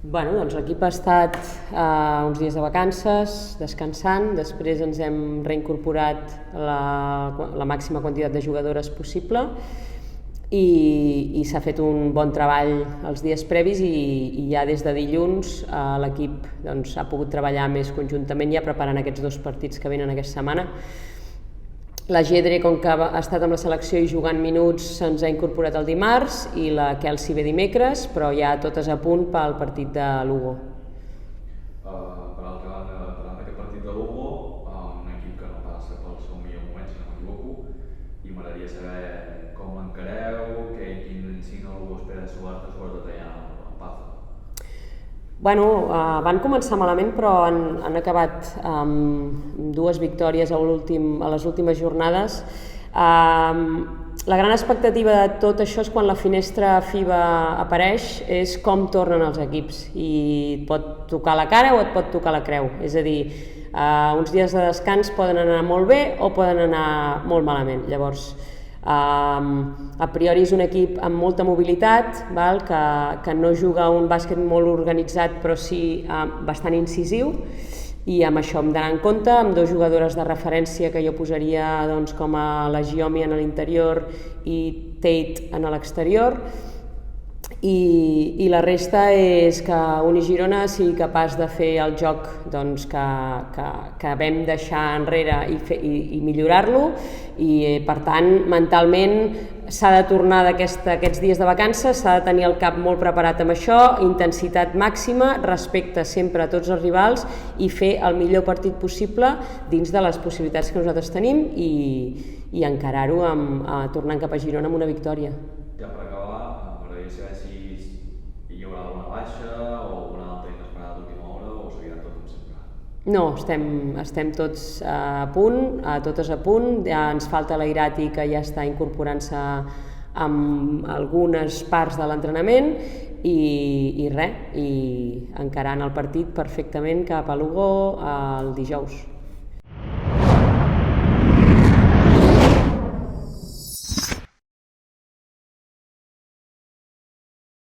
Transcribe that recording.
Doncs l'equip ha estat uns dies de vacances, descansant, després ens hem reincorporat la màxima quantitat de jugadores possible i s'ha fet un bon treball els dies previs i ja des de dilluns l'equip ha pogut treballar més conjuntament ja preparant aquests dos partits que venen aquesta setmana. La Gedre, com que ha estat amb la selecció i jugant minuts, se'ns ha incorporat el dimarts i la Kelsey ve dimecres, però ja totes a punt pel partit de Lugo. Per altra banda, parlant d'aquest partit de Lugo, un equip que no passa pel seu millor moment, si no m'equivoco, i m'agradaria saber com l'encareu, quin signe Lugo espera sobretot allà al Pazo. Van començar malament, però han acabat amb dues victòries a les últimes jornades. La gran expectativa de tot això és quan la finestra FIBA apareix, és com tornen els equips, i et pot tocar la cara o et pot tocar la creu. És a dir, uns dies de descans poden anar molt bé o poden anar molt malament. Llavors, a priori és un equip amb molta mobilitat, que no juga un bàsquet molt organitzat però sí bastant incisiu, i amb això hem d'anar en compte, amb dues jugadores de referència que jo posaria com a la Giomi en l'interior i Tate en l'exterior, i la resta és que Unigirona sigui capaç de fer el joc que vam deixar enrere i millorar-lo, i per tant mentalment s'ha de tornar d'aquests dies de vacances, s'ha de tenir el cap molt preparat amb això, intensitat màxima, respecte sempre a tots els rivals i fer el millor partit possible dins de les possibilitats que nosaltres tenim i encarar-ho tornant cap a Girona amb una victòria. Ja per acabar, m'agradaria saber si hi haurà alguna baixa o alguna altra inesperada d'última hora o seguirà tot com sempre? No, estem tots a punt, totes a punt. Ja ens falta l'Irati, que ja està incorporant-se amb algunes parts de l'entrenament, i encarant el partit perfectament cap a Lugo el dijous.